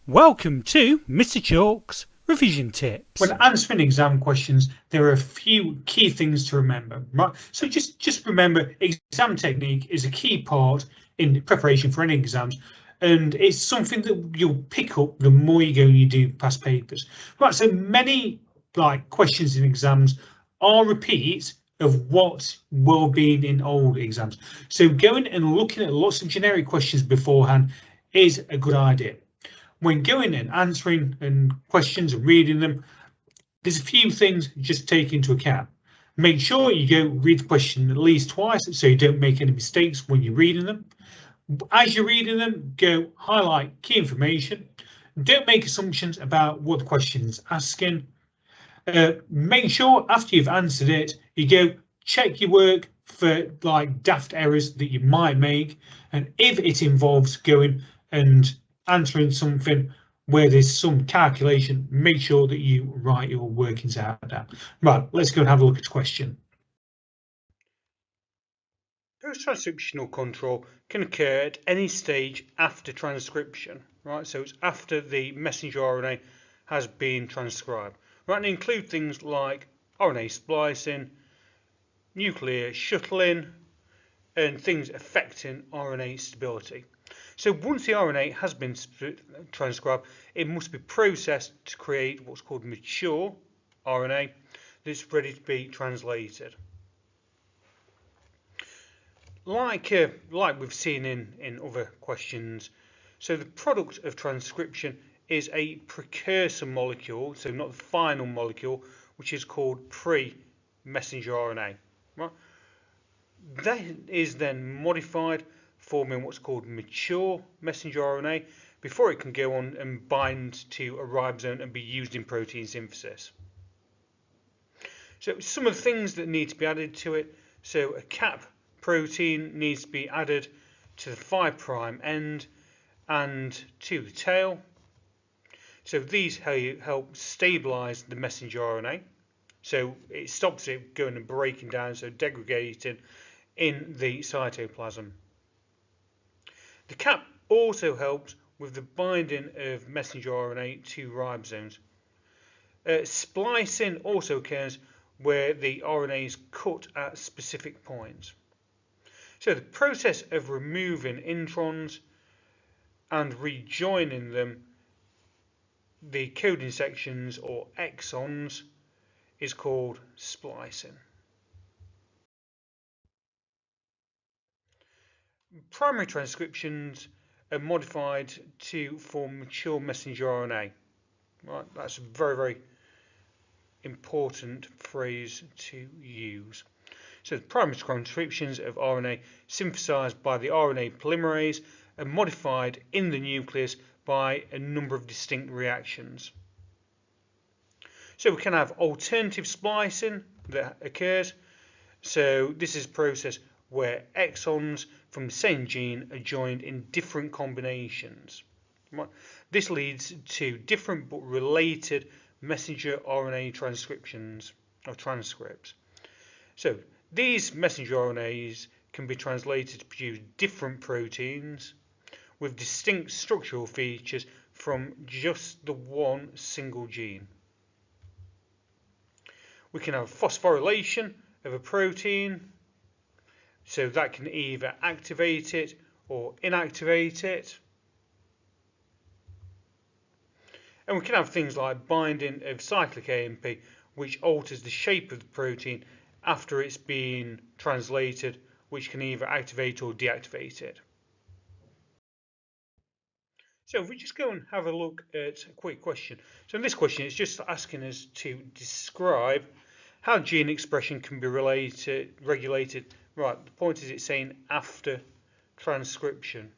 Welcome to Mr. Chalk's Revision Tips. When answering exam questions, there are a few key things to remember, right? So just remember, exam technique is a key part in preparation for any exams, and it's something that you'll pick up the more you go and you do past papers. Right, so many questions in exams are repeats of what will be in old exams. So going and looking at lots of generic questions beforehand is a good idea. When going and answering and questions and reading them, there's a few things just take into account. Make sure you go read the question at least twice so you don't make any mistakes when you're reading them. As you're reading them, go highlight key information. Don't make assumptions about what the question is asking. Make sure after you've answered it, you go check your work for daft errors that you might make. And if it involves going and answering something where there's some calculation, make sure that you write your workings out down. Right, let's go and have a look at the question. Post-transcriptional control can occur at any stage after transcription, right? So it's after the messenger RNA has been transcribed, right? And include things like RNA splicing, nuclear shuttling, and things affecting RNA stability. So once the RNA has been transcribed, it must be processed to create what's called mature RNA that's ready to be translated. Like we've seen in other questions, so the product of transcription is a precursor molecule, so not the final molecule, which is called pre-messenger RNA. Right? That is then modified, forming what's called mature messenger RNA before it can go on and bind to a ribosome and be used in protein synthesis. So some of the things that need to be added to it, so a cap protein needs to be added to the 5' end and to the tail. So these help stabilize the messenger RNA. So it stops it going and breaking down, so degrading in the cytoplasm. The cap also helps with the binding of messenger RNA to ribosomes. Splicing also occurs where the RNA is cut at specific points. So the process of removing introns and rejoining them, the coding sections or exons, is called splicing. Primary transcriptions are modified to form mature messenger RNA. Right, that's a very, very important phrase to use. So the primary transcriptions of RNA synthesized by the RNA polymerase are modified in the nucleus by a number of distinct reactions. So we can have alternative splicing that occurs. So this is a process where exons from the same gene are joined in different combinations. This leads to different but related messenger RNA transcriptions or transcripts. So these messenger RNAs can be translated to produce different proteins with distinct structural features from just the one single gene. We can have phosphorylation of a protein, so that can either activate it or inactivate it. And we can have things like binding of cyclic AMP, which alters the shape of the protein after it's been translated, which can either activate or deactivate it. So if we just go and have a look at a quick question. So in this question, it's just asking us to describe how gene expression can be regulated. Right, the point is it's saying after transcription.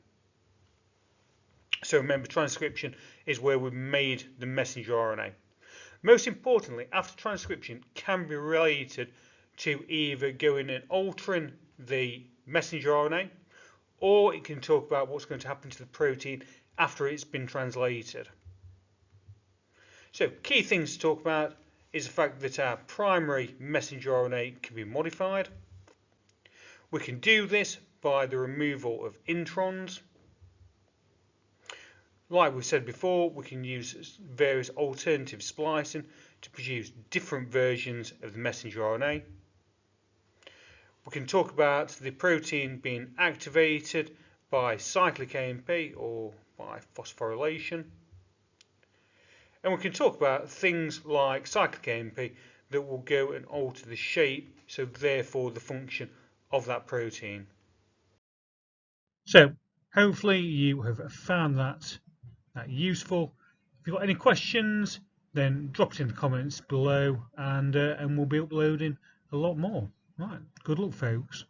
So remember, transcription is where we've made the messenger RNA. Most importantly, after transcription can be related to either going and altering the messenger RNA, or it can talk about what's going to happen to the protein after it's been translated. So key things to talk about is the fact that our primary messenger RNA can be modified. We can do this by the removal of introns. Like we said before, we can use various alternative splicing to produce different versions of the messenger RNA. We can talk about the protein being activated by cyclic AMP or by phosphorylation. And we can talk about things like cyclic AMP that will go and alter the shape, so therefore the function of that protein. So hopefully you have found that useful. If you've got any questions, then drop it in the comments below, and we'll be uploading a lot more. Right, good luck, folks.